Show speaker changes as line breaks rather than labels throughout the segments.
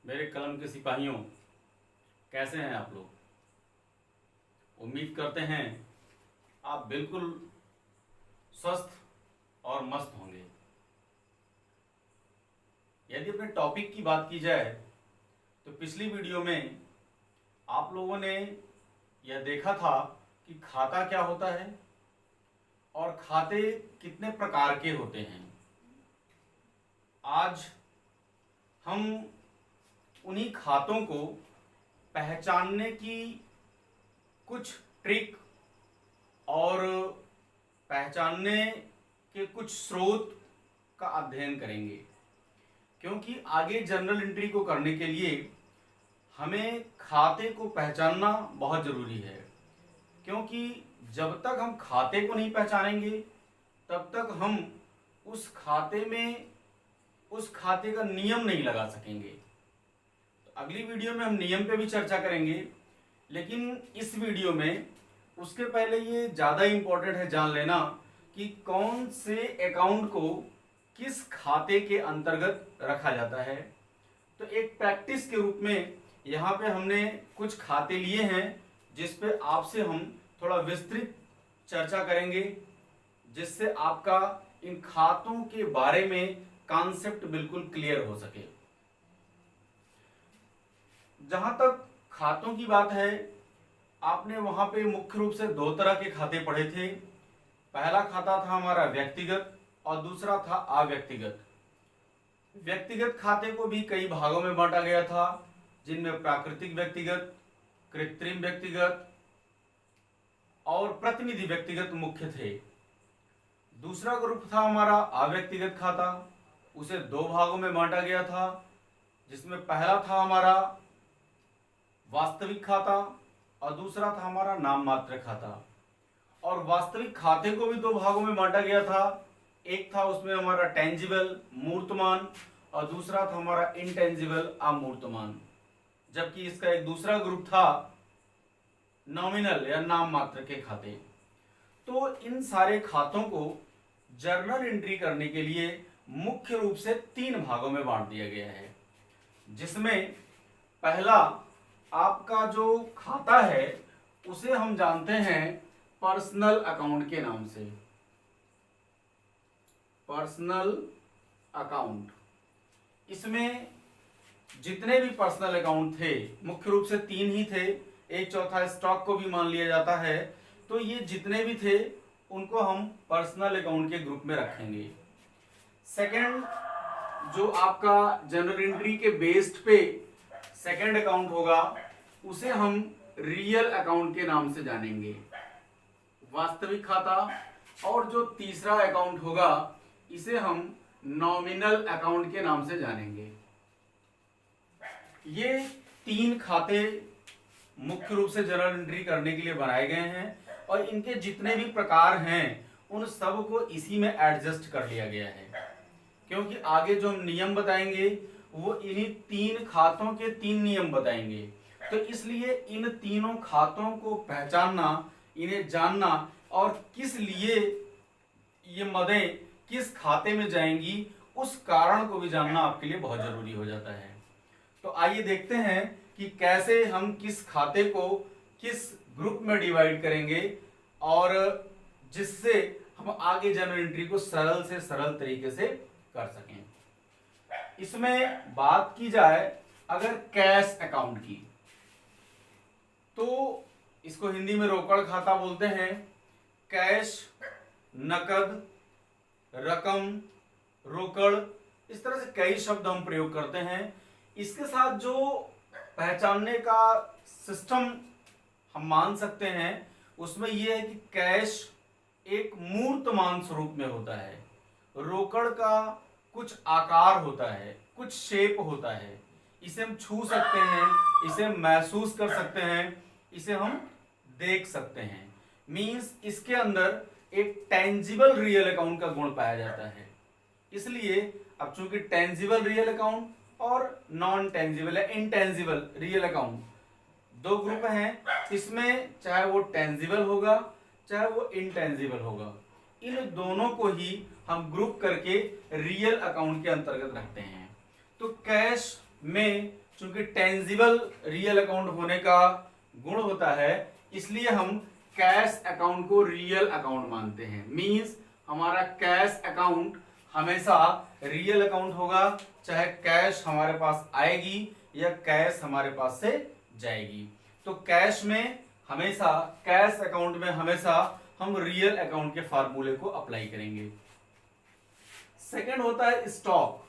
मेरे कलम के सिपाहियों, कैसे हैं आप लोग। उम्मीद करते हैं आप बिल्कुल स्वस्थ और मस्त होंगे। यदि अपने टॉपिक की बात की जाए तो पिछली वीडियो में आप लोगों ने यह देखा था कि खाता क्या होता है और खाते कितने प्रकार के होते हैं। आज हम उन्हीं खातों को पहचानने की कुछ ट्रिक और पहचानने के कुछ स्रोत का अध्ययन करेंगे, क्योंकि आगे जर्नल एंट्री को करने के लिए हमें खाते को पहचानना बहुत ज़रूरी है। क्योंकि जब तक हम खाते को नहीं पहचानेंगे तब तक हम उस खाते का नियम नहीं लगा सकेंगे। तो अगली वीडियो में हम नियम पे भी चर्चा करेंगे, लेकिन इस वीडियो में उसके पहले ये ज़्यादा इम्पोर्टेंट है जान लेना कि कौन से अकाउंट को किस खाते के अंतर्गत रखा जाता है। तो एक प्रैक्टिस के रूप में यहाँ पे हमने कुछ खाते लिए हैं जिस पे आपसे हम थोड़ा विस्तृत चर्चा करेंगे, जिससे आपका इन खातों के बारे में कॉन्सेप्ट बिल्कुल क्लियर हो सके। जहां तक खातों की बात है, आपने वहां पे मुख्य रूप से दो तरह के खाते पढ़े थे। पहला खाता था हमारा व्यक्तिगत और दूसरा था अव्यक्तिगत। व्यक्तिगत खाते को भी कई भागों में बांटा गया था, जिनमें प्राकृतिक व्यक्तिगत, कृत्रिम व्यक्तिगत और प्रतिनिधि व्यक्तिगत मुख्य थे। दूसरा ग्रुप था हमारा अव्यक्तिगत खाता, उसे दो भागों में बांटा गया था, जिसमें पहला था हमारा वास्तविक खाता और दूसरा था हमारा नाम मात्र खाता। और वास्तविक खाते को भी दो भागों में बांटा गया था। एक था उसमें हमारा टेंजिबल मूर्तमान और दूसरा था हमारा इंटेंजिबल अमूर्तमान। जबकि इसका एक दूसरा ग्रुप था नॉमिनल या नाम मात्र के खाते। तो इन सारे खातों को जर्नल एंट्री करने के लिए मुख्य रूप से तीन भागों में बांट दिया गया है, जिसमें पहला आपका जो खाता है उसे हम जानते हैं पर्सनल अकाउंट के नाम से। पर्सनल अकाउंट, इसमें जितने भी पर्सनल अकाउंट थे, मुख्य रूप से तीन ही थे, एक चौथा स्टॉक को भी मान लिया जाता है, तो ये जितने भी थे उनको हम पर्सनल अकाउंट के ग्रुप में रखेंगे। सेकंड, जो आपका जनरल एंट्री के बेस्ड पे सेकंड अकाउंट होगा उसे हम रियल अकाउंट के नाम से जानेंगे, वास्तविक खाता। और जो तीसरा अकाउंट होगा इसे हम नॉमिनल अकाउंट के नाम से जानेंगे। ये तीन खाते मुख्य रूप से जनरल एंट्री करने के लिए बनाए गए हैं और इनके जितने भी प्रकार हैं उन सब को इसी में एडजस्ट कर लिया गया है, क्योंकि आगे जो हम नियम बताएंगे वो इन्हीं तीन खातों के तीन नियम बताएंगे। तो इसलिए इन तीनों खातों को पहचानना, इन्हें जानना और किस लिए ये मदें किस खाते में जाएंगी उस कारण को भी जानना आपके लिए बहुत जरूरी हो जाता है। तो आइए देखते हैं कि कैसे हम किस खाते को किस ग्रुप में डिवाइड करेंगे और जिससे हम आगे जनरल एंट्री को सरल से सरल तरीके से कर सकें। इसमें बात की जाए अगर कैश अकाउंट की, तो इसको हिंदी में रोकड़ खाता बोलते हैं। कैश, नकद, रकम, रोकड़, इस तरह से कई शब्द हम प्रयोग करते हैं। इसके साथ जो पहचानने का सिस्टम हम मान सकते हैं उसमें यह है कि कैश एक मूर्तमान स्वरूप में होता है, रोकड़ का कुछ आकार होता है, कुछ शेप होता है, इसे हम छू सकते हैं, इसे महसूस कर सकते हैं, इसे हम देख सकते हैं। मींस इसके अंदर एक टेंजिबल रियल अकाउंट का गुण पाया जाता है। इसलिए अब चूंकि टेंजिबल रियल अकाउंट और नॉन टेंजिबल या इंटेंजिबल रियल अकाउंट दो ग्रुप हैं, इसमें चाहे वो टेंजिबल होगा चाहे वो इंटेंजिबल होगा, इन दोनों को ही हम ग्रुप करके रियल अकाउंट के अंतर्गत रखते हैं। तो कैश में चूंकि टेंजिबल रियल अकाउंट होने का गुण होता है, इसलिए हम कैश अकाउंट को रियल अकाउंट मानते हैं। मींस हमारा कैश अकाउंट हमेशा रियल अकाउंट होगा, चाहे कैश हमारे पास आएगी या कैश हमारे पास से जाएगी। तो कैश में हमेशा, कैश अकाउंट में हमेशा हम रियल अकाउंट के फार्मूले को अप्लाई करेंगे। सेकंड होता है स्टॉक।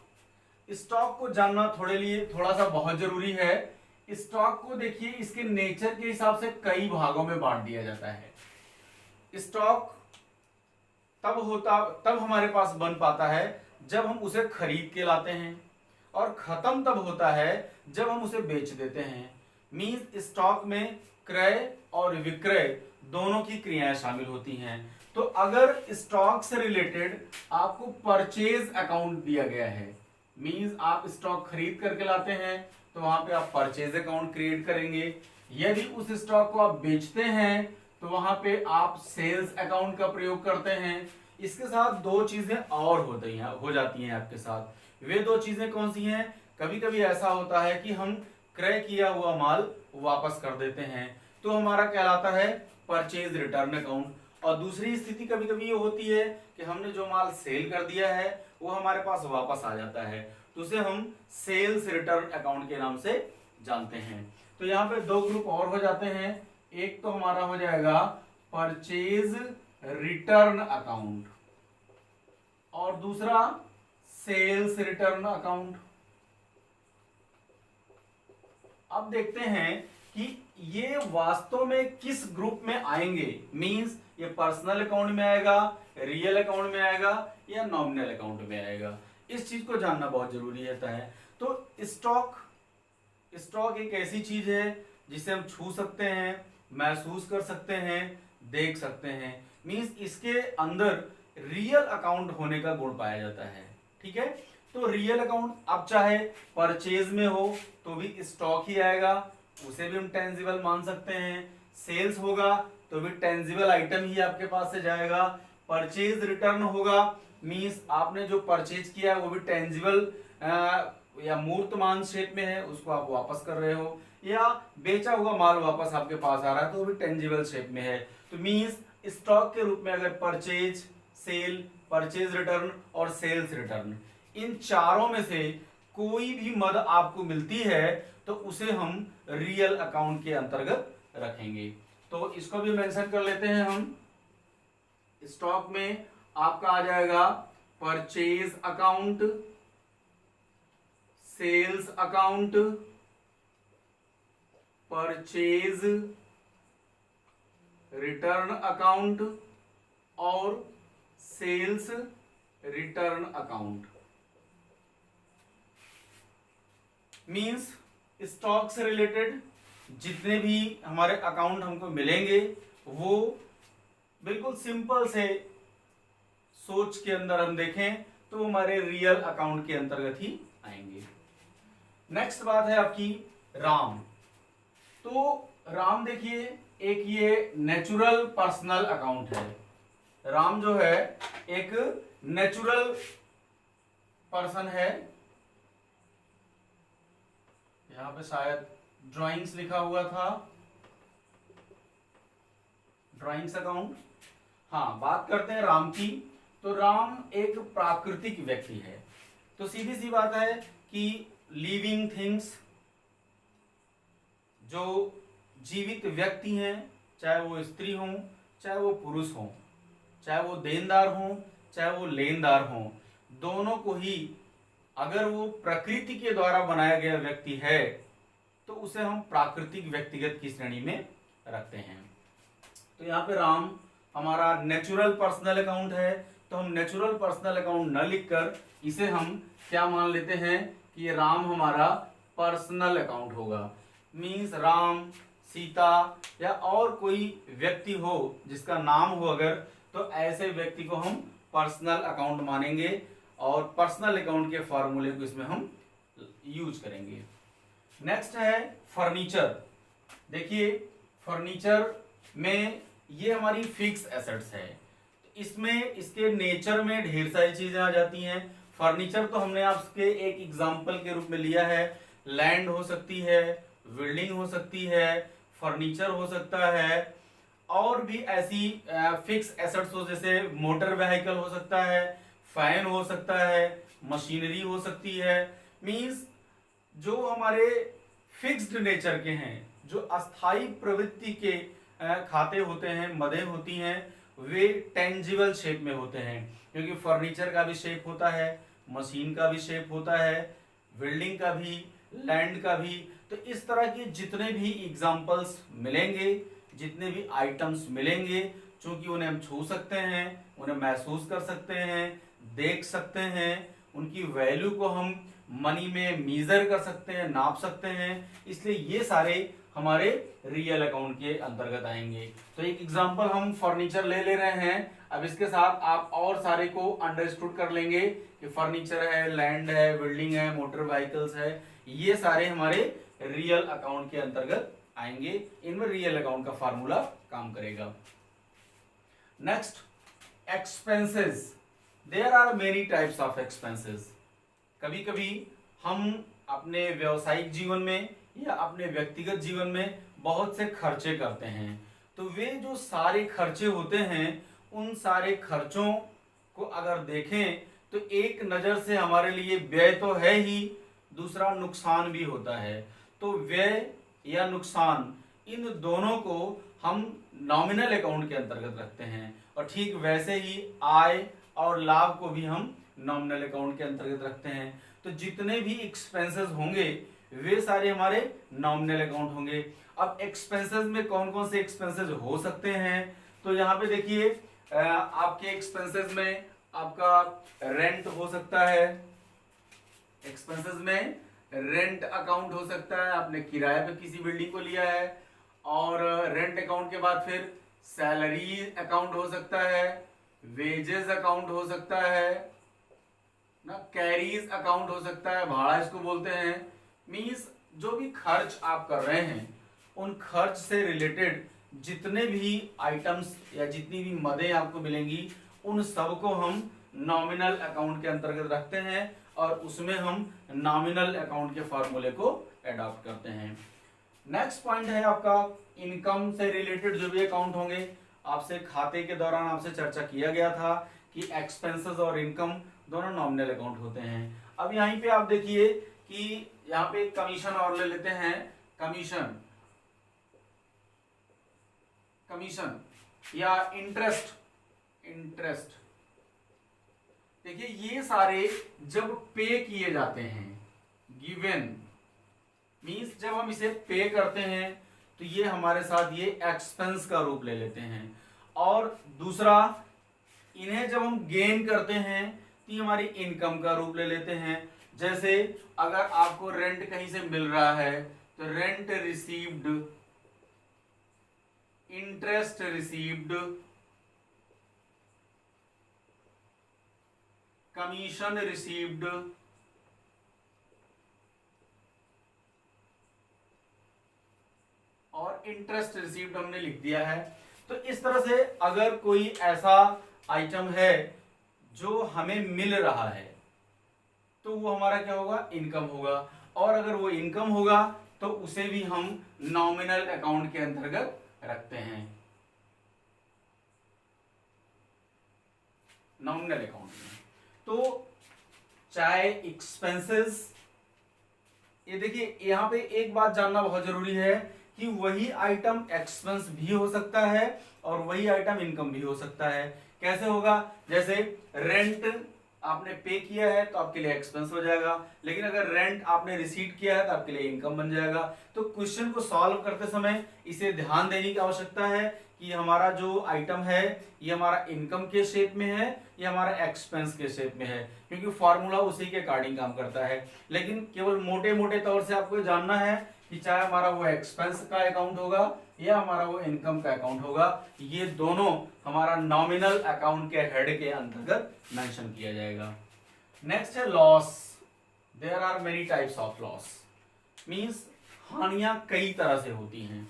स्टॉक को जानना थोड़ा सा बहुत जरूरी है। स्टॉक को देखिए, इसके नेचर के हिसाब से कई भागों में बांट दिया जाता है। स्टॉक तब हमारे पास बन पाता है जब हम उसे खरीद के लाते हैं, और खत्म तब होता है जब हम उसे बेच देते हैं। मींस स्टॉक में क्रय और विक्रय दोनों की क्रियाएं शामिल होती हैं। तो अगर स्टॉक से रिलेटेड आपको परचेज अकाउंट दिया गया है, मींस आप स्टॉक खरीद करके लाते हैं, तो वहां पे आप परचेज अकाउंट क्रिएट करेंगे। यदि उस स्टॉक को आप बेचते हैं तो वहां पे आप सेल्स अकाउंट का प्रयोग करते हैं। इसके साथ दो चीजें और हो जाती हैं आपके साथ। वे दो चीजें कौन सी हैं? कभी कभी ऐसा होता है कि हम क्रय किया हुआ माल वापस कर देते हैं, तो हमारा कहलाता है परचेज रिटर्न अकाउंट। और दूसरी स्थिति कभी कभी ये होती है कि हमने जो माल सेल कर दिया है वो हमारे पास वापस आ जाता है, तो उसे हम सेल्स रिटर्न अकाउंट के नाम से जानते हैं। तो यहाँ पे दो ग्रुप और हो जाते हैं। एक तो हमारा हो जाएगा परचेज रिटर्न अकाउंट, और दूसरा सेल्स रिटर्न अकाउंट। अब देखते हैं कि ये वास्तव में किस ग्रुप में आएंगे। मींस ये पर्सनल अकाउंट में आएगा, रियल अकाउंट में आएगा, या नॉमिनल अकाउंट में आएगा। इस चीज को जानना बहुत जरूरी रहता है। तो स्टॉक एक ऐसी चीज है जिसे हम छू सकते हैं, महसूस कर सकते हैं, देख सकते हैं। मींस इसके अंदर रियल अकाउंट होने का गुण पाया जाता है। ठीक है, तो रियल अकाउंट अब चाहे परचेज में हो तो भी स्टॉक ही आएगा, उसे भी हम टेंजिबल मान सकते हैं। सेल्स होगा तो भी टेंजिबल आइटम ही आपके पास से जाएगा। परचेज रिटर्न होगा, मींस आपने जो परचेज किया है वो भी टेंजिबल या मूर्तमान शेप में है, उसको आप वापस कर रहे हो, या बेचा हुआ माल वापस आपके पास आ रहा है तो वो भी टेंजिबल शेप में है। तो मींस स्टॉक के रूप में अगर परचेज, सेल, परचेज रिटर्न और सेल्स रिटर्न, इन चारों में से कोई भी मद आपको मिलती है तो उसे हम रियल अकाउंट के अंतर्गत रखेंगे। तो इसको भी मेंशन कर लेते हैं हम। स्टॉक में आपका आ जाएगा purchase account, sales account, purchase return account और sales return account. Means stock से रिलेटेड जितने भी हमारे अकाउंट हमको मिलेंगे वो बिल्कुल सिंपल से सोच के अंदर हम देखें तो हमारे रियल अकाउंट के अंतर्गत ही आएंगे। नेक्स्ट बात है आपकी राम। तो राम देखिए, एक ये नेचुरल पर्सनल अकाउंट है। राम जो है एक नेचुरल पर्सन है। यहां पे शायद ड्राइंग्स लिखा हुआ था, ड्राइंग्स अकाउंट। हाँ, बात करते हैं राम की। तो राम एक प्राकृतिक व्यक्ति है। तो सीधी सी बात है कि लिविंग थिंग्स, जो जीवित व्यक्ति हैं, चाहे वो स्त्री हो, चाहे वो पुरुष हो, चाहे वो देनदार हो, चाहे वो लेनदार हो, दोनों को ही अगर वो प्रकृति के द्वारा बनाया गया व्यक्ति है तो उसे हम प्राकृतिक व्यक्तिगत की श्रेणी में रखते हैं। तो यहाँ पे राम हमारा नेचुरल पर्सनल अकाउंट है, तो हम नेचुरल पर्सनल अकाउंट न लिखकर इसे हम क्या मान लेते हैं कि ये राम हमारा पर्सनल अकाउंट होगा। मीन्स राम, सीता या और कोई व्यक्ति हो जिसका नाम हो अगर, तो ऐसे व्यक्ति को हम पर्सनल अकाउंट मानेंगे और पर्सनल अकाउंट के फॉर्मूले को इसमें हम यूज करेंगे। नेक्स्ट है फर्नीचर। देखिए, फर्नीचर में ये हमारी फिक्स एसेट्स है। इसमें इसके नेचर में ढेर सारी चीजें आ जाती हैं। फर्नीचर तो हमने आपके एक एग्जाम्पल के रूप में लिया है, लैंड हो सकती है, बिल्डिंग हो सकती है, फर्नीचर हो सकता है, और भी ऐसी फिक्स एसेट्स हो, जैसे मोटर व्हीकल हो सकता है, फैन हो सकता है, मशीनरी हो सकती है। मींस जो हमारे फिक्स्ड नेचर के हैं, जो अस्थाई प्रवृत्ति के खाते होते हैं, मदें होती हैं, वे टेंजिबल शेप में होते हैं, क्योंकि फर्नीचर का भी शेप होता है, मशीन का भी शेप होता है, बिल्डिंग का भी, लैंड का भी। तो इस तरह के जितने भी एग्जाम्पल्स मिलेंगे, जितने भी आइटम्स मिलेंगे, चूंकि उन्हें हम छू सकते हैं, उन्हें महसूस कर सकते हैं, देख सकते हैं, उनकी वैल्यू को हम मनी में मीजर कर सकते हैं, नाप सकते हैं, इसलिए ये सारे हमारे रियल अकाउंट के अंतर्गत आएंगे। तो एक एग्जांपल हम फर्नीचर ले रहे हैं। अब इसके साथ आप और सारे को अंडरस्टूड कर लेंगे कि फर्नीचर है, लैंड है, बिल्डिंग है, मोटर व्हीकल्स है, ये सारे हमारे रियल अकाउंट के अंतर्गत आएंगे। इनमें रियल अकाउंट का फार्मूला काम करेगा। Next, expenses. There are many types of expenses. कभी कभी हम अपने व्यवसायिक जीवन में या अपने व्यक्तिगत जीवन में बहुत से खर्चे करते हैं। तो वे जो सारे खर्चे होते हैं, उन सारे खर्चों को अगर देखें तो एक नज़र से हमारे लिए व्यय तो है ही, दूसरा नुकसान भी होता है। तो व्यय या नुकसान, इन दोनों को हम नॉमिनल अकाउंट के अंतर्गत रखते हैं, और ठीक वैसे ही आय और लाभ को भी हम नॉमिनल अकाउंट के अंतर्गत रखते हैं। तो जितने भी एक्सपेंसेस होंगे वे सारे हमारे नॉमिनल अकाउंट होंगे। अब एक्सपेंसेस में कौन कौन से एक्सपेंसेस हो सकते हैं, तो यहाँ पे देखिए आपके एक्सपेंसेस में आपका रेंट हो सकता है, एक्सपेंसेस में रेंट अकाउंट हो सकता है, आपने किराए पे किसी बिल्डिंग को लिया है, और रेंट अकाउंट के बाद फिर सैलरी अकाउंट हो सकता है, वेजेस अकाउंट हो सकता है ना, कैरीज अकाउंट हो सकता है, भाड़ा इसको बोलते हैं। मींस जो भी खर्च आप कर रहे हैं, उन खर्च से रिलेटेड जितने भी आइटम्स या जितनी भी मदें आपको मिलेंगी, उन सबको हम नॉमिनल अकाउंट के अंतर्गत रखते हैं, और उसमें हम नॉमिनल अकाउंट के फॉर्मूले को अडॉप्ट करते हैं। नेक्स्ट पॉइंट है आपका इनकम से रिलेटेड जो भी अकाउंट होंगे। आपसे खाते के दौरान आपसे चर्चा किया गया था कि एक्सपेंसेस और इनकम दोनों नॉमिनल अकाउंट होते हैं। अब यहीं पे आप देखिए कि यहाँ पे कमीशन और ले लेते हैं। कमीशन या इंटरेस्ट, देखिए ये सारे जब पे किए जाते हैं, गिवन मींस जब हम इसे पे करते हैं तो ये हमारे साथ ये एक्सपेंस का रूप ले लेते हैं। और दूसरा, इन्हें जब हम गेन करते हैं तो ये हमारी इनकम का रूप ले लेते हैं। जैसे अगर आपको रेंट कहीं से मिल रहा है तो rent received, interest received, commission received, और इंटरेस्ट रिसीव्ड हमने लिख दिया है। तो इस तरह से अगर कोई ऐसा आइटम है जो हमें मिल रहा है तो वो हमारा क्या होगा, इनकम होगा। और अगर वो इनकम होगा तो उसे भी हम नॉमिनल अकाउंट के अंतर्गत रखते हैं, नॉमिनल अकाउंट में। तो चाहे एक्सपेंसेस, ये देखिए यहां पे एक बात जानना बहुत जरूरी है कि वही आइटम एक्सपेंस भी हो सकता है और वही आइटम इनकम भी हो सकता है। कैसे होगा, जैसे रेंट आपने पे किया है तो आपके लिए एक्सपेंस हो जाएगा, लेकिन अगर रेंट आपने रिसीट किया है तो आपके लिए इनकम बन जाएगा। तो क्वेश्चन को सॉल्व करते समय इसे ध्यान देने की आवश्यकता है कि हमारा जो आइटम है ये हमारा इनकम के शेप में है या हमारा एक्सपेंस के शेप में है, क्योंकि फॉर्मूला उसी के अकॉर्डिंग काम करता है। लेकिन केवल मोटे मोटे तौर से आपको जानना है कि चाहे हमारा वो एक्सपेंस का अकाउंट होगा या हमारा वो इनकम का अकाउंट होगा, ये दोनों हमारा नॉमिनल अकाउंट के हेड के अंतर्गत मेंशन किया जाएगा। नेक्स्ट है loss. There are many types of loss. Means हानियां कई तरह से होती हैं,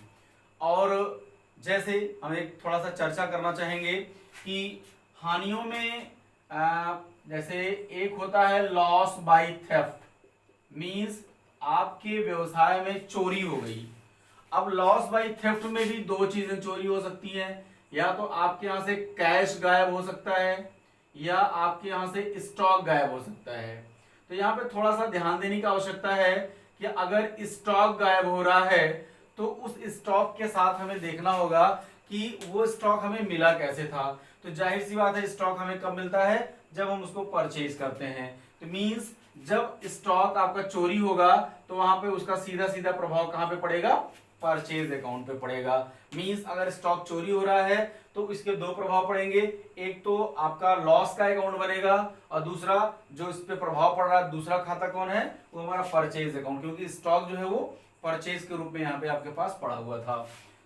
और जैसे हम एक थोड़ा सा चर्चा करना चाहेंगे कि हानियों में जैसे एक होता है लॉस बाय थेफ्ट। मींस आपके व्यवसाय में चोरी हो गई। अब लॉस बाय थेफ्ट में भी दो चीजें चोरी हो सकती हैं, या तो आपके यहां से कैश गायब हो सकता है या आपके यहां से स्टॉक गायब हो सकता है। तो यहाँ पे थोड़ा सा ध्यान देने की आवश्यकता है कि अगर स्टॉक गायब हो रहा है तो उस स्टॉक के साथ हमें देखना होगा कि वो स्टॉक हमें मिला कैसे था। तो जाहिर सी बात है स्टॉक हमें कब मिलता है, जब हम उसको परचेज करते हैं। तो मींस जब स्टॉक आपका चोरी होगा तो वहां पे उसका सीधा सीधा प्रभाव कहां पे पड़ेगा, परचेज अकाउंट पे पड़ेगा। मींस अगर स्टॉक चोरी हो रहा है तो इसके दो प्रभाव पड़ेंगे, एक तो आपका लॉस का अकाउंट बनेगा और दूसरा जो इस पे प्रभाव पड़ रहा है दूसरा खाता कौन है, वो हमारा परचेज अकाउंट, क्योंकि स्टॉक जो है वो परचेज के रूप में यहाँ पे आपके पास पड़ा हुआ था।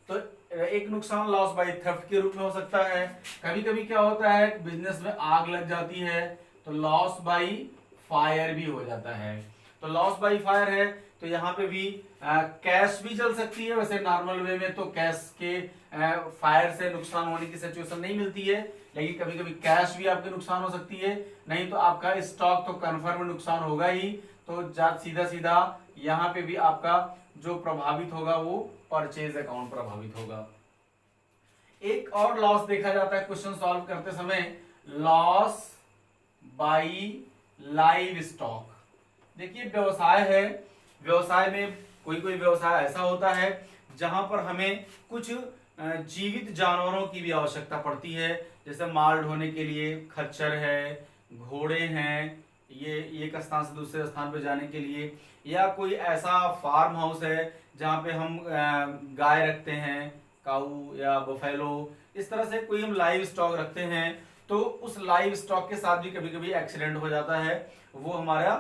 तो एक नुकसान लॉस बाय थेफ्ट के रूप में हो सकता है। कभी कभी क्या होता है बिजनेस में आग लग जाती है तो लॉस बाय फायर भी हो जाता है। तो लॉस बाय फायर है तो यहाँ पे भी कैश भी जल सकती है। वैसे नॉर्मल वे में तो कैश के फायर से नुकसान होने की सिचुएशन नहीं मिलती है, लेकिन कभी कभी कैश भी आपके नुकसान हो सकती है। नहीं तो आपका स्टॉक तो कन्फर्म नुकसान होगा ही। तो सीधा सीधा यहाँ पे भी आपका जो प्रभावित होगा वो परचेज अकाउंट प्रभावित होगा। एक और लॉस देखा जाता है क्वेश्चन सॉल्व करते समय, लॉस बाय लाइव स्टॉक। देखिए व्यवसाय है, व्यवसाय में कोई कोई व्यवसाय ऐसा होता है जहां पर हमें कुछ जीवित जानवरों की भी आवश्यकता पड़ती है, जैसे माल ढोने के लिए खच्चर है, घोड़े हैं, ये एक स्थान से दूसरे स्थान पर जाने के लिए, या कोई ऐसा फार्म हाउस है जहाँ पे हम गाय रखते हैं, काऊ या बफेलो, इस तरह से कोई हम लाइव स्टॉक रखते हैं। तो उस लाइव स्टॉक के साथ भी कभी कभी एक्सीडेंट हो जाता है, वो हमारा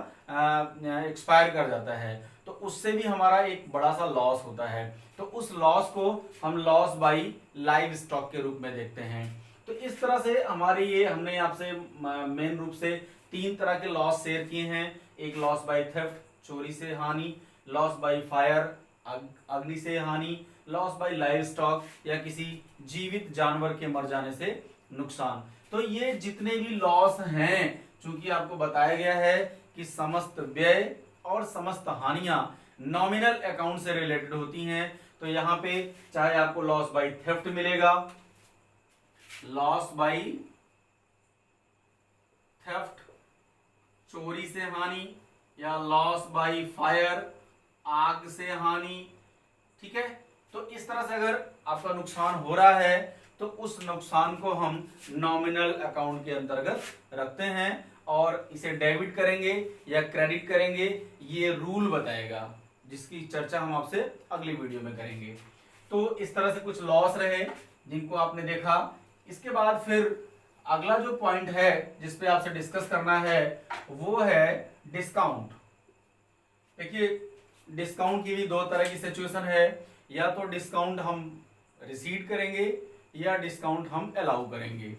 एक्सपायर कर जाता है, तो उससे भी हमारा एक बड़ा सा लॉस होता है। तो उस लॉस को हम लॉस बाय लाइव स्टॉक के रूप में देखते हैं। तो इस तरह से हमारे ये हमने आपसे मेन रूप से तीन तरह के लॉस शेयर किए हैं। एक लॉस बाय थेफ्ट चोरी से हानि, लॉस बाय फायर अग्नि से हानि, लॉस बाय लाइव स्टॉक या किसी जीवित जानवर के मर जाने से नुकसान। तो ये जितने भी लॉस हैं, चूंकि आपको बताया गया है कि समस्त व्यय और समस्त हानियां नॉमिनल अकाउंट से रिलेटेड होती हैं, तो यहां पे चाहे आपको लॉस बाय थेफ्ट मिलेगा, लॉस बाय थेफ्ट चोरी से हानि, या लॉस बाय फायर आग से हानि, ठीक है। तो इस तरह से अगर आपका नुकसान हो रहा है तो उस नुकसान को हम नॉमिनल अकाउंट के अंतर्गत रखते हैं और इसे डेबिट करेंगे या क्रेडिट करेंगे, ये रूल बताएगा, जिसकी चर्चा हम आपसे अगली वीडियो में करेंगे। तो इस तरह से कुछ लॉस रहे जिनको आपने देखा। इसके बाद फिर अगला जो पॉइंट है जिसपे आपसे डिस्कस करना है वो है डिस्काउंट। देखिए डिस्काउंट की भी दो तरह की सिचुएशन है, या तो डिस्काउंट हम रिसीड करेंगे या डिस्काउंट हम अलाउ करेंगे।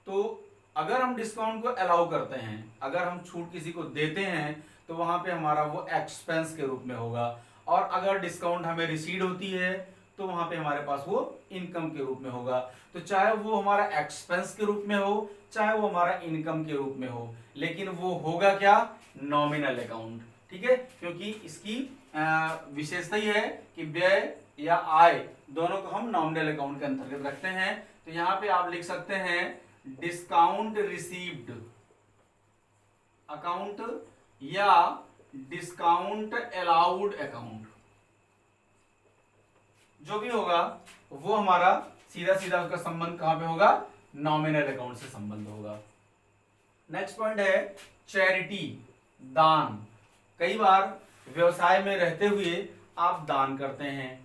तो अगर हम डिस्काउंट को अलाउ करते हैं, अगर हम छूट किसी को देते हैं तो वहां पे हमारा वो एक्सपेंस के रूप में होगा, और अगर डिस्काउंट हमें रिसीड होती है तो वहां पे हमारे पास वो इनकम के रूप में होगा। तो चाहे वो हमारा एक्सपेंस के रूप में हो चाहे वो हमारा इनकम के रूप में हो, लेकिन वो होगा क्या, नॉमिनल अकाउंट, ठीक है। क्योंकि इसकी विशेषता ही है कि व्यय या आय दोनों को हम नॉमिनल अकाउंट के अंतर्गत रखते हैं। तो यहां पे आप लिख सकते हैं डिस्काउंट रिसीव्ड अकाउंट या डिस्काउंट अलाउड अकाउंट, जो भी होगा वो हमारा सीधा सीधा उसका संबंध कहां पे होगा, नॉमिनल अकाउंट से संबंध होगा। नेक्स्ट पॉइंट है चैरिटी, दान। कई बार व्यवसाय में रहते हुए आप दान करते हैं,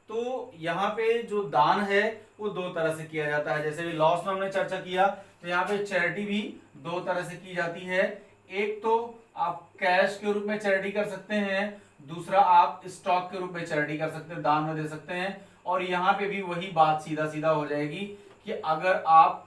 तो यहाँ पे जो दान है वो दो तरह से किया जाता है। जैसे भी लॉस में हमने चर्चा किया तो यहाँ पे चैरिटी भी दो तरह से की जाती है। एक तो आप कैश के रूप में चैरिटी कर सकते हैं, दूसरा आप स्टॉक के रूप में चैरिटी कर सकते हैं, दान में दे सकते हैं। और यहाँ पे भी वही बात सीधा सीधा हो जाएगी कि अगर आप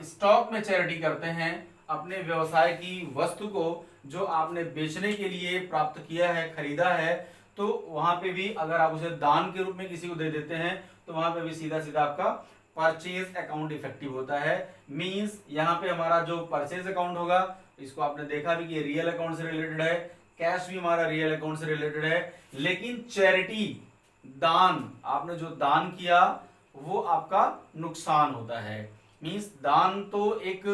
स्टॉक में चैरिटी करते हैं, अपने व्यवसाय की वस्तु को जो आपने बेचने के लिए प्राप्त किया है, खरीदा है, तो वहां पे भी अगर आप उसे दान के रूप में किसी को दे देते हैं तो वहां पे भी सीधा सीधा आपका परचेज अकाउंट इफेक्टिव होता है। मींस यहाँ पे हमारा जो परचेज अकाउंट होगा, इसको आपने देखा भी कि रियल अकाउंट से रिलेटेड है, कैश भी हमारा रियल अकाउंट से रिलेटेड है, लेकिन चैरिटी, दान, आपने जो दान किया वो आपका नुकसान होता है। मींस दान तो एक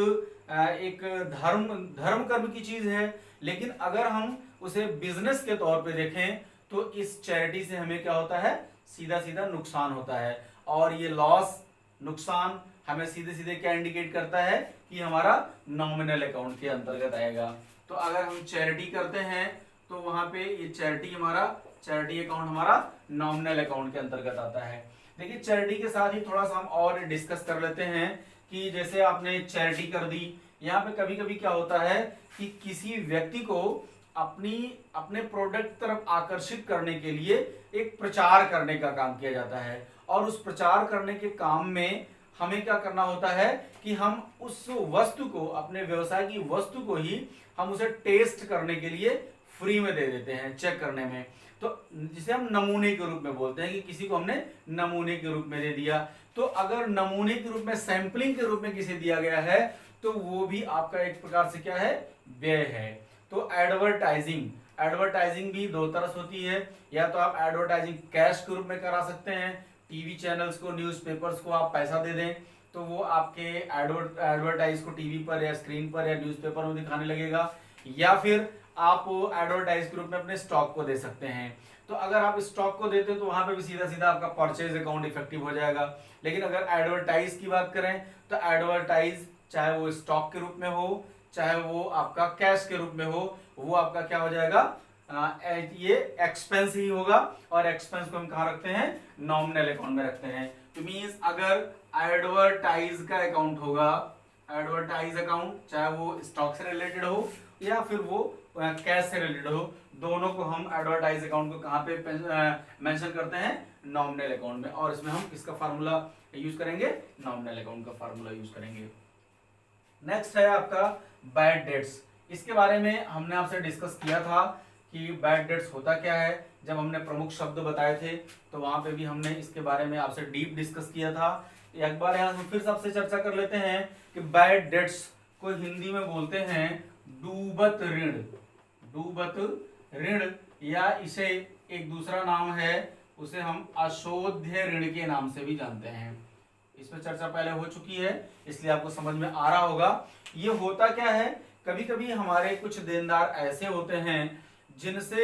धर्म कर्म की चीज है, लेकिन अगर हम उसे बिजनेस के तौर पे देखें तो इस चैरिटी से हमें क्या होता है, सीधा सीधा नुकसान होता है। और ये लॉस, नुकसान हमें सीधे सीधे क्या इंडिकेट करता है कि हमारा नॉमिनल अकाउंट के अंतर्गत आएगा। तो अगर हम चैरिटी करते हैं तो वहां पे ये चैरिटी अकाउंट हमारा नॉमिनल अकाउंट के अंतर्गत आता है। देखिए चैरिटी के साथ ही थोड़ा सा हम और डिस्कस कर लेते हैं कि जैसे आपने चैरिटी कर दी, यहाँ पे कभी कभी क्या होता है कि किसी व्यक्ति को अपने प्रोडक्ट तरफ आकर्षित करने के लिए एक प्रचार करने का काम किया जाता है, और उस प्रचार करने के काम में हमें क्या करना होता है कि हम उस वस्तु को, अपने व्यवसाय की वस्तु को ही हम उसे टेस्ट करने के लिए फ्री में दे देते हैं, चेक करने में। तो जिसे हम नमूने के रूप में बोलते हैं कि किसी को हमने नमूने के रूप में दे दिया। तो अगर नमूने के रूप में, सैंपलिंग के रूप में किसे दिया गया है तो वो भी आपका एक प्रकार से क्या है, व्यय है। तो एडवर्टाइजिंग भी दो तरह से होती है, या तो आप एडवर्टाइजिंग कैश के रूप में करा सकते हैं, टीवी चैनल्स को, न्यूज़पेपर्स को आप पैसा दे दें तो वो आपके एडवर्टाइज को टीवी पर या स्क्रीन पर या न्यूज़पेपर में दिखाने लगेगा, या फिर आप एडवर्टाइज के रूप में अपने स्टॉक को दे सकते हैं। तो अगर आप स्टॉक को देते हो तो वहां पे भी सीधा सीधा आपका परचेज अकाउंट इफेक्टिव हो जाएगा। लेकिन अगर एडवर्टाइज की बात करें तो एडवर्टाइज चाहे वो स्टॉक के रूप में हो, चाहे वो आपका कैश के रूप में हो, वो आपका क्या हो जाएगा, ये एक्सपेंस ही होगा। और एक्सपेंस को हम कहाँ रखते हैं, नॉमिनल अकाउंट में रखते हैं। तो मींस अगर एडवर्टाइज का अकाउंट होगा, एडवर्टाइज अकाउंट चाहे वो स्टॉक से रिलेटेड हो या फिर वो कैश से रिलेटेड हो, दोनों को हम एडवर्टाइज अकाउंट को कहाँ पे मेंशन करते हैं, नॉमिनल अकाउंट में। और इसमें हम किसका फार्मूला यूज करेंगे, नॉमिनल अकाउंट का फार्मूला यूज करेंगे। नेक्स्ट है आपका बैड डेट्स। इसके बारे में हमने आपसे डिस्कस किया था कि बैड डेट्स होता क्या है। जब हमने प्रमुख शब्द बताए थे तो वहां पे भी हमने इसके बारे में आपसे डीप डिस्कस किया था। एक बार यहाँ फिर से आपसे चर्चा कर लेते हैं कि बैड डेट्स को हिंदी में बोलते हैं डूबत ऋण। डूबत ऋण, या इसे एक दूसरा नाम है, उसे हम अशोध्य ऋण के नाम से भी जानते हैं। इस पर चर्चा पहले हो चुकी है, इसलिए आपको समझ में आ रहा होगा। ये होता क्या है, कभी कभी हमारे कुछ देनदार ऐसे होते हैं जिनसे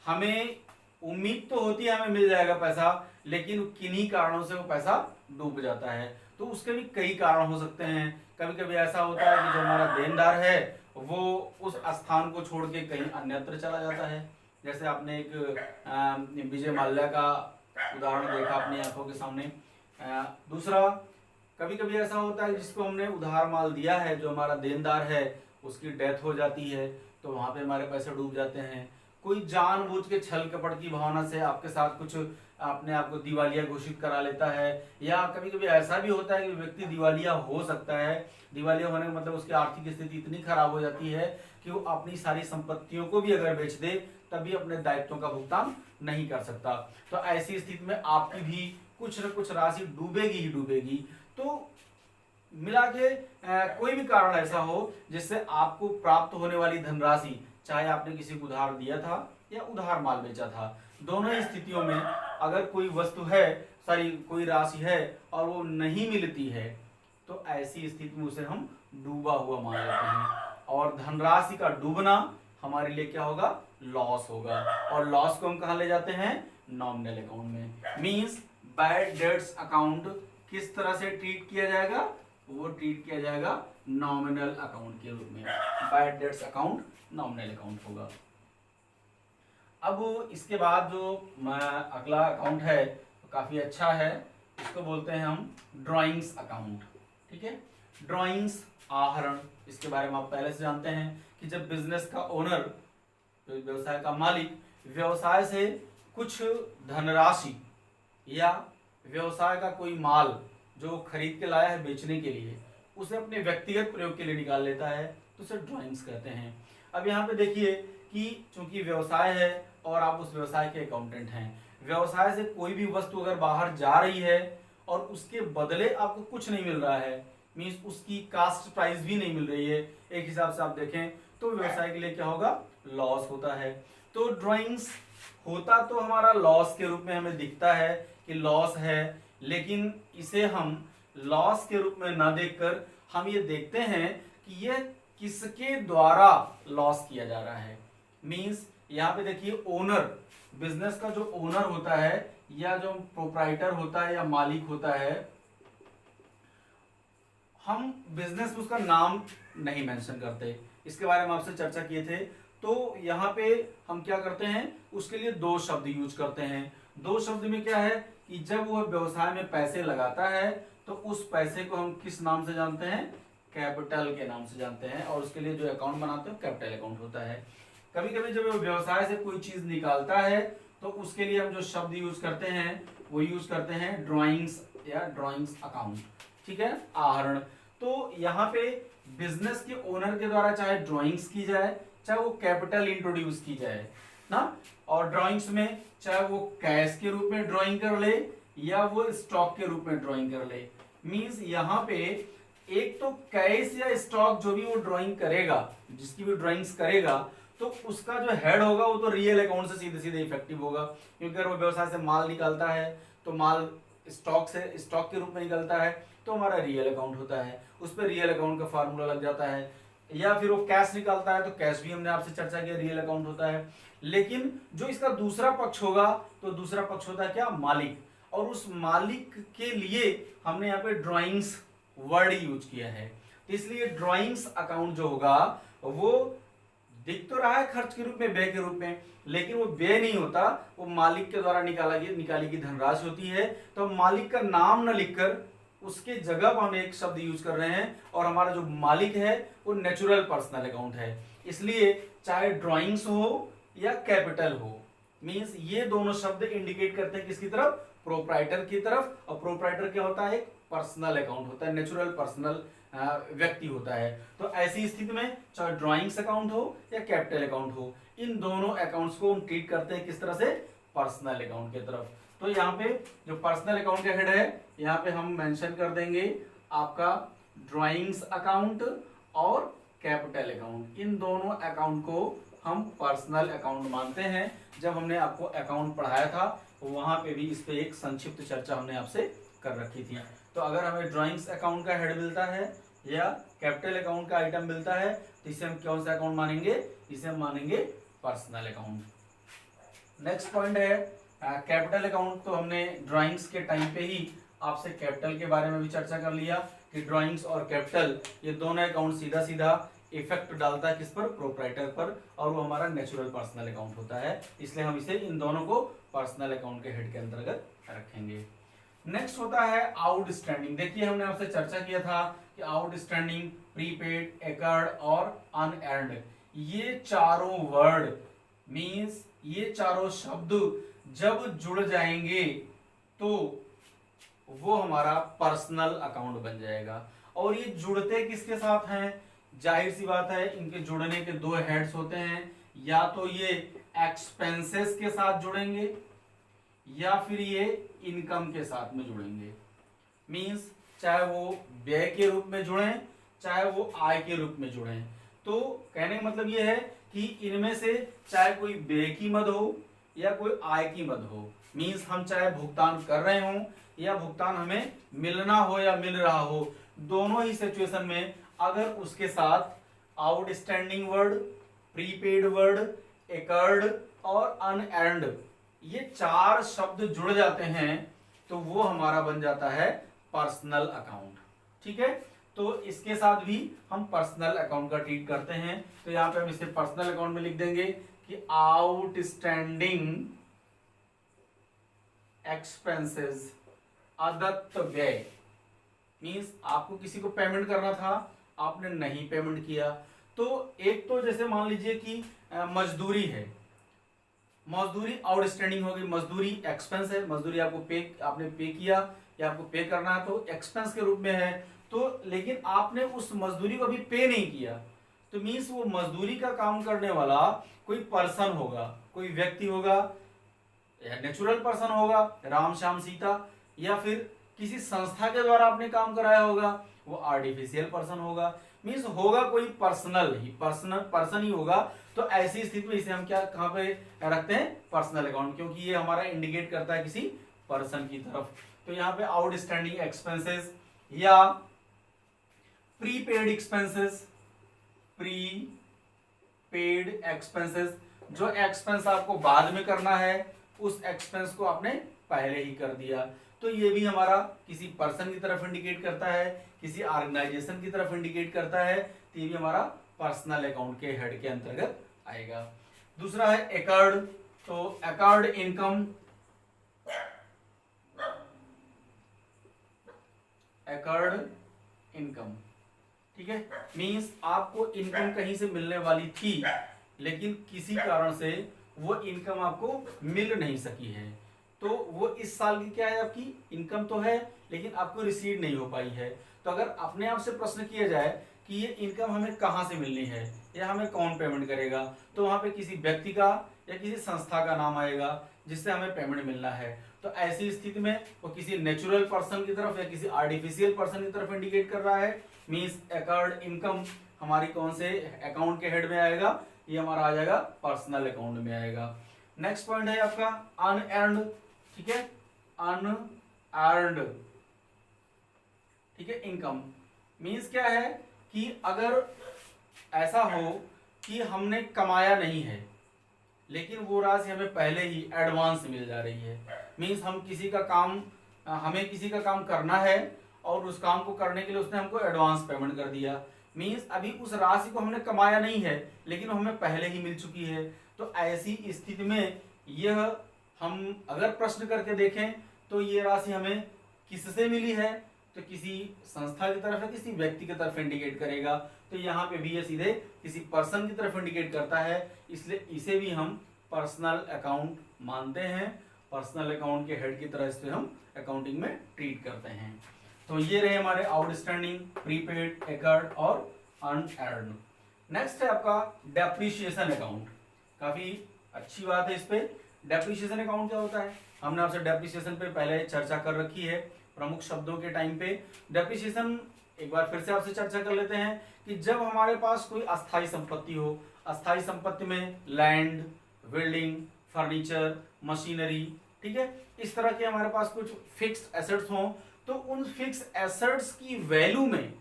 हमें उम्मीद तो होती है हमें मिल जाएगा पैसा, लेकिन किन्हीं कारणों से वो पैसा डूब जाता है। तो उसके भी कई कारण हो सकते हैं। कभी कभी ऐसा होता है कि जो हमारा देनदार है वो उस स्थान को छोड़ के कहीं अन्यत्र चला जाता है। जैसे आपने एक विजय माल्या का उदाहरण देखा अपनी आंखों के सामने। दूसरा, कभी कभी ऐसा होता है जिसको हमने उधार माल दिया है, जो हमारा देनदार है उसकी डेथ हो जाती है तो वहां पे हमारे पैसे डूब जाते हैं। कोई जानबूझ के छल कपट की भावना से आपके साथ कुछ अपने आप को दिवालिया घोषित करा लेता है, या कभी कभी ऐसा भी होता है कि व्यक्ति दिवालिया हो सकता है। दिवालिया होने का मतलब उसकी आर्थिक स्थिति इतनी खराब हो जाती है कि वो अपनी सारी संपत्तियों को भी अगर बेच दे तभी अपने दायित्वों का भुगतान नहीं कर सकता। तो ऐसी स्थिति में आपकी भी कुछ न कुछ राशि डूबेगी ही डूबेगी। तो मिला के कोई भी कारण ऐसा हो जिससे आपको प्राप्त होने वाली धनराशि, चाहे आपने किसी को उधार दिया था या उधार माल बेचा था, दोनों ही स्थितियों में अगर कोई वस्तु है, कोई राशि है और वो नहीं मिलती है तो ऐसी स्थिति में उसे हम डूबा हुआ मान लेते हैं। और धनराशि का डूबना हमारे लिए क्या होगा, लॉस होगा। और लॉस को हम कहाँ ले जाते हैं, नॉमिनल अकाउंट में। मींस बैड डेट्स अकाउंट किस तरह से ट्रीट किया जाएगा, वो ट्रीट किया जाएगा नॉमिनल अकाउंट के रूप में। Bad debts account nominal account होगा। अब इसके बाद जो अगला अकाउंट है तो काफी अच्छा है, इसको बोलते हैं हम ड्राइंग्स अकाउंट। ठीक है, ड्राइंग्स आहरण, इसके बारे में आप पहले से जानते हैं कि जब बिजनेस का ओनर, व्यवसाय का मालिक, व्यवसाय से कुछ धनराशि या व्यवसाय का कोई माल जो खरीद के लाया है बेचने के लिए, उसे अपने व्यक्तिगत प्रयोग के लिए निकाल लेता है तो उसे ड्राइंग्स कहते हैं। अब यहाँ पे देखिए कि चूंकि व्यवसाय है और आप उस व्यवसाय के अकाउंटेंट हैं, व्यवसाय से कोई भी वस्तु अगर बाहर जा रही है और उसके बदले आपको कुछ नहीं मिल रहा है, मींस उसकी कास्ट प्राइस भी नहीं मिल रही है, एक हिसाब से आप देखें तो व्यवसाय के लिए क्या होगा, लॉस होता है। तो ड्राइंग्स होता तो हमारा लॉस के रूप में हमें दिखता है कि लॉस है, लेकिन इसे हम लॉस के रूप में ना देखकर हम ये देखते हैं कि यह किसके द्वारा लॉस किया जा रहा है। मींस यहाँ पे देखिए ओनर, बिजनेस का जो ओनर होता है या जो प्रोप्राइटर होता है या मालिक होता है, हम बिजनेस में उसका नाम नहीं मेंशन करते, इसके बारे में आपसे चर्चा किए थे। तो यहाँ पे हम क्या करते हैं, उसके लिए दो शब्द यूज करते हैं। दो शब्द में क्या है कि जब वह व्यवसाय में पैसे लगाता है तो उस पैसे को हम किस नाम से जानते हैं, कैपिटल के नाम से जानते हैं, और उसके लिए जो अकाउंट बनाते हैं कैपिटल अकाउंट होता है। कभी कभी जब वो व्यवसाय से कोई चीज निकालता है तो उसके लिए हम जो शब्द यूज करते हैं वो यूज करते हैं ड्राइंग्स या ड्राइंग्स अकाउंट, ठीक है, आहरण। तो यहाँ पे बिजनेस के ओनर के द्वारा चाहे ड्राइंग्स की जाए, चाहे वो कैपिटल इंट्रोड्यूस की जाए ना, और ड्राइंग्स में चाहे वो कैश के रूप में ड्राइंग कर ले या वो स्टॉक के रूप में ड्राइंग कर ले। मींस यहाँ पे एक तो कैश या स्टॉक जो भी वो ड्राइंग करेगा, जिसकी भी ड्राइंग्स करेगा, तो उसका जो हेड होगा वो तो रियल अकाउंट से सीधे सीधे इफेक्टिव होगा, क्योंकि अगर वो व्यवसाय से माल निकालता है तो माल स्टॉक से स्टॉक के रूप में निकलता है तो हमारा रियल अकाउंट होता है, उस पर रियल अकाउंट का फार्मूला लग जाता है। या फिर वो कैश निकालता है तो कैश भी हमने आपसे चर्चा किया रियल अकाउंट होता है। लेकिन जो इसका दूसरा पक्ष होगा, तो दूसरा पक्ष होता है क्या, मालिक, और उस मालिक के लिए हमने यहाँ पे ड्राइंग्स वर्ड यूज किया है। तो इसलिए ड्राइंग्स अकाउंट जो होगा वो दिख तो रहा है खर्च के रूप में, व्यय के रूप में, लेकिन वो व्यय नहीं होता, वो मालिक के द्वारा निकाली गई धनराशि होती है। तो मालिक का नाम न लिखकर उसके जगह पर हम एक शब्द यूज कर रहे हैं, और हमारा जो मालिक है वो नेचुरल पर्सनल अकाउंट है। इसलिए चाहे ड्राइंग्स हो या कैपिटल हो, मींस ये दोनों शब्द इंडिकेट करते हैं किसकी तरफ, प्रोप्राइटर की तरफ। और प्रोप्राइटर क्या होता है, एक पर्सनल अकाउंट होता है, नेचुरल पर्सनल व्यक्ति होता है। तो ऐसी स्थिति में चाहे ड्राइंग्स अकाउंट हो या कैपिटल अकाउंट हो, इन दोनों अकाउंट्स को हम ट्रीट करते हैं किस तरह से, पर्सनल अकाउंट की तरफ। तो यहाँ पे जो पर्सनल अकाउंट का हेड है, यहाँ पे हम मेंशन कर देंगे आपका ड्राइंग्स अकाउंट और कैपिटल अकाउंट। इन दोनों अकाउंट को हम पर्सनल अकाउंट मानते हैं। जब हमने आपको अकाउंट पढ़ाया था वहां पे भी इस पे एक संक्षिप्त चर्चा हमने आपसे कर रखी थी। तो अगर हमें ड्राइंग्स अकाउंट का हेड मिलता है या कैपिटल अकाउंट का आइटम मिलता है तो इसे हम कौन सा अकाउंट मानेंगे, इसे हम मानेंगे पर्सनल अकाउंट। नेक्स्ट पॉइंट है कैपिटल अकाउंट। तो हमने ड्राइंग्स के टाइम पे ही आपसे कैपिटल के बारे में भी चर्चा कर लिया कि ड्राइंग्स और कैपिटल ये दोनों अकाउंट सीधा सीधा इफेक्ट डालता है किस पर, प्रोप्राइटर पर, और वो हमारा नेचुरल पर्सनल अकाउंट होता है। इसलिए हम इसे इन दोनों को पर्सनल अकाउंट के हेड के अंतर्गत रखेंगे। नेक्स्ट होता है आउटस्टैंडिंग। देखिए हमने आपसे चर्चा किया था कि आउटस्टैंडिंग, प्रीपेड, एकर्ड और अनएर्न्ड, ये चारों वर्ड मींस ये चारों शब्द जब जुड़ जाएंगे तो वो हमारा पर्सनल अकाउंट बन जाएगा। और ये जुड़ते किसके साथ हैं, जाहिर सी बात है इनके जुड़ने के दो हेड्स होते हैं, या तो ये एक्सपेंसेस के साथ जुड़ेंगे या फिर ये इनकम के साथ में जुड़ेंगे। मींस चाहे वो व्यय के रूप में जुड़े चाहे वो आय के रूप में जुड़े। तो कहने का मतलब ये है कि इनमें से चाहे कोई व्यय की मद हो या कोई आय की मद हो, मींस हम चाहे भुगतान कर रहे हों या भुगतान हमें मिलना हो या मिल रहा हो, दोनों ही सिचुएशन में अगर उसके साथ outstanding word, prepaid word, accord और अनएर्न्ड ये चार शब्द जुड़ जाते हैं तो वो हमारा बन जाता है पर्सनल अकाउंट। ठीक है, तो इसके साथ भी हम पर्सनल अकाउंट का ट्रीट करते हैं। तो यहां पे हम इसे पर्सनल अकाउंट में लिख देंगे कि आउटस्टैंडिंग एक्सपेंसेस, अदत्त व्यय, मींस आपको किसी को पेमेंट करना था, आपने नहीं पेमेंट किया। तो एक तो जैसे मान लीजिए कि मजदूरी है, मजदूरी आउटस्टैंडिंग हो गई, मजदूरी एक्सपेंस है, मजदूरी आपने पे किया या आपको पे करना है तो एक्सपेंस के रूप में है। तो लेकिन आपने उस मजदूरी को अभी पे नहीं किया, तो मींस वो मजदूरी का काम करने वाला कोई पर्सन होगा, कोई व्यक्ति होगा, या नेचुरल पर्सन होगा, राम श्याम सीता, या फिर किसी संस्था के द्वारा आपने काम कराया होगा, वो आर्टिफिशियल पर्सन होगा, मीन्स होगा कोई पर्सन ही होगा। तो ऐसी स्थिति में इसे हम क्या कहाँ पे रखते हैं, पर्सनल अकाउंट, क्योंकि ये हमारा इंडिकेट करता है किसी पर्सन की तरफ। तो यहाँ पे आउटस्टैंडिंग एक्सपेंसेस या प्रीपेड एक्सपेंसेस, जो एक्सपेंस आपको बाद में करना है उस एक्सपेंस को आपने पहले ही कर दिया, तो ये भी हमारा किसी पर्सन की तरफ इंडिकेट करता है, किसी ऑर्गेनाइजेशन की तरफ इंडिकेट करता है, तो ये भी हमारा पर्सनल अकाउंट के हेड के अंतर्गत आएगा। दूसरा है एकर्ड, तो एकर्ड इनकम, ठीक है, मींस आपको इनकम कहीं से मिलने वाली थी लेकिन किसी कारण से वो इनकम आपको मिल नहीं सकी है, तो वो इस साल की क्या है, आपकी इनकम तो है लेकिन आपको रिसीव नहीं हो पाई है। तो अगर अपने आप से प्रश्न किया जाए कि ये इनकम हमें कहाँ से मिलनी है या हमें कौन पेमेंट करेगा, तो वहां पे किसी व्यक्ति का या किसी संस्था का नाम आएगा जिससे हमें पेमेंट मिलना है। तो ऐसी स्थिति में वो किसी नेचुरल पर्सन की तरफ या किसी आर्टिफिशियल पर्सन की तरफ इंडिकेट कर रहा है, मींस एकर्ड इनकम हमारी कौन से अकाउंट के हेड में आएगा, ये हमारा आ जाएगा पर्सनल अकाउंट में आएगा। नेक्स्ट पॉइंट है आपका अनअर्न्ड, ठीक है, अनअर्न्ड, ठीक है, इनकम मींस क्या है कि अगर ऐसा हो कि हमने कमाया नहीं है लेकिन वो राशि हमें पहले ही एडवांस मिल जा रही है, मींस हमें किसी का काम करना है और उस काम को करने के लिए उसने हमको एडवांस पेमेंट कर दिया, मींस अभी उस राशि को हमने कमाया नहीं है लेकिन हमें पहले ही मिल चुकी है। तो ऐसी स्थिति में यह हम अगर प्रश्न करके देखें तो ये राशि हमें किससे मिली है, तो किसी संस्था की तरफ है, किसी व्यक्ति की तरफ इंडिकेट करेगा। तो यहाँ पे भी ये सीधे किसी पर्सन की तरफ इंडिकेट करता है, इसलिए इसे भी हम पर्सनल अकाउंट मानते हैं, पर्सनल अकाउंट के हेड की तरह इसे हम अकाउंटिंग में ट्रीट करते हैं। तो ये रहे हमारे आउटस्टैंडिंग, प्रीपेड, एकर्ड और अनअर्न्ड। नेक्स्ट है आपका डेप्रिसिएशन अकाउंट, काफी अच्छी बात है इस पे। डेप्रिसिएशन अकाउंट क्या होता है, हमने आपसे डेप्रिसिएशन पे पहले चर्चा कर रखी है प्रमुख शब्दों के टाइम पे। डेप्रिसिएशन एक बार फिर से आपसे चर्चा कर लेते हैं कि जब हमारे पास कोई अस्थायी संपत्ति हो, अस्थायी संपत्ति में लैंड, बिल्डिंग, फर्नीचर, मशीनरी, ठीक है, इस तरह के हमारे पास कुछ फिक्स्ड एसेट्स हों, तो उन फिक्स एसेट्स की वैल्यू में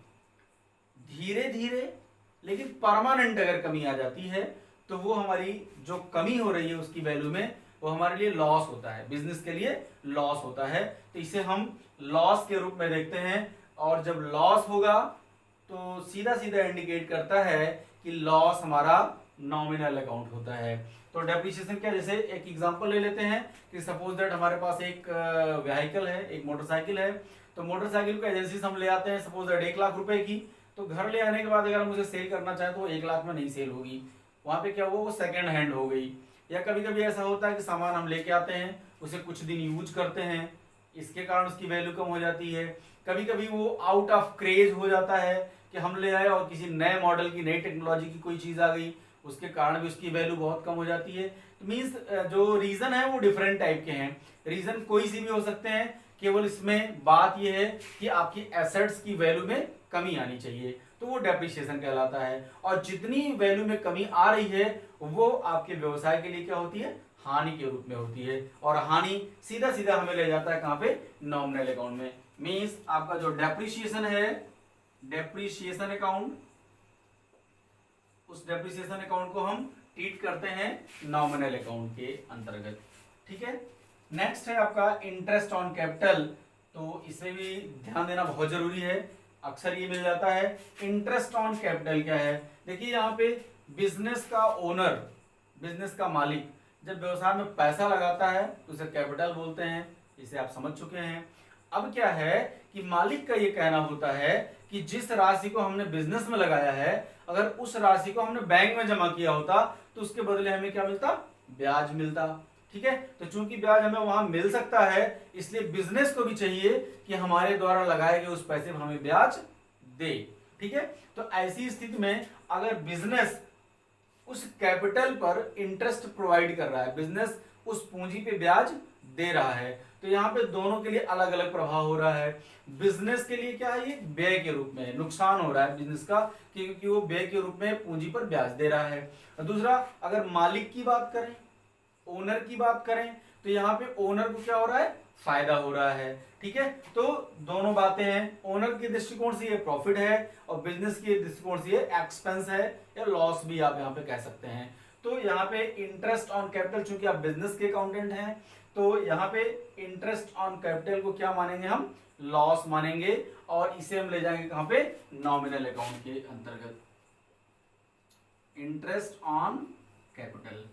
धीरे धीरे लेकिन परमानेंट अगर कमी आ जाती है तो वो हमारी जो कमी हो रही है उसकी वैल्यू में वो हमारे लिए लॉस होता है, बिजनेस के लिए लॉस होता है। तो इसे हम लॉस के रूप में देखते हैं, और जब लॉस होगा तो सीधा सीधा इंडिकेट करता है कि लॉस हमारा नॉमिनल अकाउंट होता है। तो डेप्रिसिएशन क्या, जैसे एक एग्जांपल ले लेते हैं कि सपोज दैट हमारे पास एक व्हीकल है, एक मोटरसाइकिल है, तो मोटरसाइकिल को एजेंसी से हम ले आते हैं सपोज दैट 1 लाख रुपए की, तो घर ले आने के बाद अगर मुझे सेल करना चाहे तो वो 1 लाख में नहीं सेल होगी, वहां पे क्या हुआ, वो सेकेंड हैंड हो गई। या कभी कभी ऐसा होता है कि सामान हम लेके आते हैं, उसे कुछ दिन यूज करते हैं, इसके कारण उसकी वैल्यू कम हो जाती है। कभी कभी वो आउट ऑफ क्रेज हो जाता है कि हम ले आए और किसी नए मॉडल की, नई टेक्नोलॉजी की कोई चीज आ गई, उसके कारण भी उसकी वैल्यू बहुत कम हो जाती है। तो मीन्स जो रीजन है वो डिफरेंट टाइप के हैं, रीजन कोई सी भी हो सकते हैं, केवल इसमें बात यह है कि आपकी एसेट्स की वैल्यू में कमी आनी चाहिए, तो वो डेप्रिसिएशन कहलाता है। और जितनी वैल्यू में कमी आ रही है वो आपके व्यवसाय के लिए क्या होती है, हानि के रूप में होती है, और हानि सीधा सीधा हमें ले जाता है कहां पे, नॉमिनल अकाउंट में। मींस आपका जो डेप्रिसिएशन है, डेप्रिसिएशन अकाउंट, उस डेप्रिसिएशन अकाउंट को हम ट्रीट करते हैं नॉमिनल अकाउंट के अंतर्गत, ठीक है। नेक्स्ट है आपका इंटरेस्ट ऑन कैपिटल, तो इसे भी ध्यान देना बहुत जरूरी है, अक्सर ये मिल जाता है। इंटरेस्ट ऑन कैपिटल क्या है, देखिए यहाँ पे बिजनेस का ओनर, बिजनेस का मालिक जब व्यवसाय में पैसा लगाता है तो उसे कैपिटल बोलते हैं, इसे आप समझ चुके हैं। अब क्या है कि मालिक का ये कहना होता है कि जिस राशि को हमने बिजनेस में लगाया है, अगर उस राशि को हमने बैंक में जमा किया होता तो उसके बदले हमें क्या मिलता, ब्याज मिलता, ठीक है। तो चूंकि ब्याज हमें वहां मिल सकता है, इसलिए बिजनेस को भी चाहिए कि हमारे द्वारा लगाए गए उस पैसे में हमें ब्याज दे, ठीक है। तो ऐसी स्थिति में अगर बिजनेस उस कैपिटल पर इंटरेस्ट प्रोवाइड कर रहा है, बिजनेस उस पूंजी पे ब्याज दे रहा है। तो यहाँ पे दोनों के लिए अलग अलग प्रभाव हो रहा है। बिजनेस के लिए क्या है, ये व्यय के रूप में नुकसान हो रहा है बिजनेस का, क्योंकि वो व्यय के रूप में पूंजी पर ब्याज दे रहा है। और दूसरा, अगर मालिक की बात करें, ओनर की बात करें, तो यहाँ पे ओनर को क्या हो रहा है, फायदा हो रहा है। ठीक है, तो दोनों बातें हैं। ओनर के दृष्टिकोण से ये प्रॉफिट है और बिजनेस के दृष्टिकोण से ये एक्सपेंस है या लॉस भी आप यहाँ पे कह सकते हैं। तो यहाँ पे इंटरेस्ट ऑन कैपिटल, चूंकि आप बिजनेस के अकाउंटेंट हैं, तो यहाँ पे इंटरेस्ट ऑन कैपिटल को क्या मानेंगे हम, लॉस मानेंगे, और इसे हम ले जाएंगे कहां पे, नॉमिनल अकाउंट के अंतर्गत, इंटरेस्ट ऑन कैपिटल।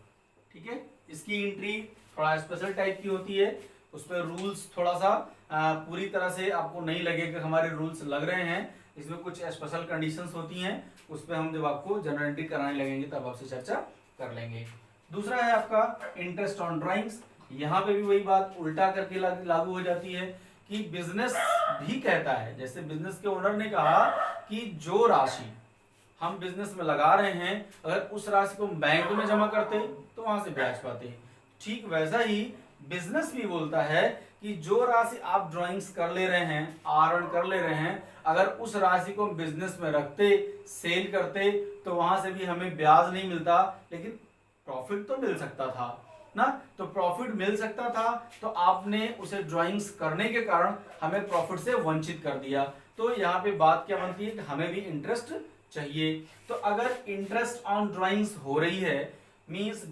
ठीक है, इसकी एंट्री थोड़ा स्पेशल टाइप की होती है, उस पर रूल्स थोड़ा सा पूरी तरह से आपको नहीं लगेगा हमारे रूल्स लग रहे हैं, इसमें कुछ स्पेशल कंडीशंस होती हैं, उस पर हम जब आपको जनरल एंट्री कराने लगेंगे तब आपसे चर्चा कर लेंगे। दूसरा है आपका इंटरेस्ट ऑन ड्राइंग्स। यहाँ पे भी वही बात उल्टा करके लागू हो जाती है कि बिजनेस भी कहता है, जैसे बिजनेस के ओनर ने कहा कि जो राशि हम बिजनेस में लगा रहे हैं, अगर उस राशि को बैंक में जमा करते तो वहां से ब्याज पाते, ठीक वैसा ही बिजनेस भी बोलता है कि जो राशि आप ड्राइंग्स कर ले रहे हैं, अर्न कर ले रहे हैं, अगर उस राशि को बिजनेस में रखते, सेल करते, तो वहां से भी हमें ब्याज नहीं मिलता, लेकिन प्रॉफिट तो मिल सकता था ना। तो प्रॉफिट मिल सकता था, तो आपने उसे ड्राइंग्स करने के कारण हमें प्रॉफिट से वंचित कर दिया। तो यहाँ पे बात क्या बनती है कि हमें भी इंटरेस्ट चाहिए। तो अगर इंटरेस्ट ऑन ड्राइंग्स हो रही है, मींस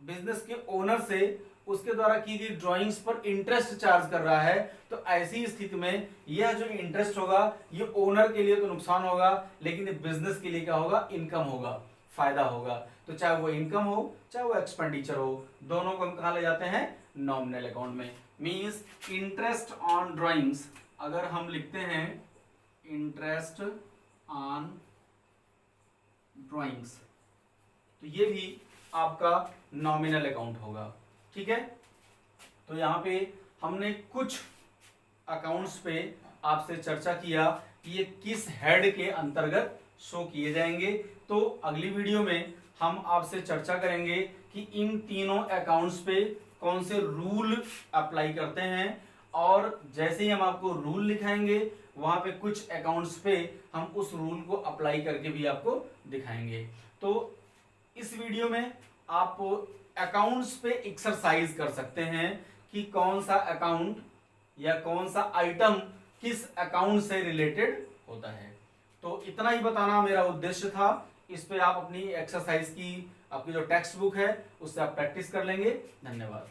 बिजनेस के ओनर से उसके द्वारा की गई ड्राइंग्स पर इंटरेस्ट चार्ज कर रहा है, तो ऐसी स्थिति में यह जो इंटरेस्ट होगा ये ओनर के लिए तो नुकसान होगा, लेकिन बिजनेस के लिए क्या होगा, इनकम होगा, फायदा होगा। तो चाहे वो इनकम हो चाहे वो एक्सपेंडिचर हो, दोनों को हम कहां ले जाते हैं, नॉमिनल अकाउंट में। मींस इंटरेस्ट ऑन ड्राइंग्स अगर हम लिखते हैं इंटरेस्ट ऑन ड्राइंग्स, तो ये भी आपका नॉमिनल अकाउंट होगा। ठीक है, तो यहां पे हमने कुछ अकाउंट्स पे आपसे चर्चा किया कि ये किस हेड के अंतर्गत शो किए जाएंगे। तो अगली वीडियो में हम आपसे चर्चा करेंगे कि इन तीनों अकाउंट्स पे कौन से रूल अप्लाई करते हैं, और जैसे ही हम आपको रूल लिखाएंगे वहां पे कुछ अकाउंट्स पे हम उस रूल को अप्लाई करके भी आपको दिखाएंगे। तो इस वीडियो में आप अकाउंट्स पे एक्सरसाइज कर सकते हैं कि कौन सा अकाउंट या कौन सा आइटम किस अकाउंट से रिलेटेड होता है। तो इतना ही बताना मेरा उद्देश्य था। इस पे आप अपनी एक्सरसाइज की, आपकी जो टेक्स्ट बुक है उससे आप प्रैक्टिस कर लेंगे। धन्यवाद।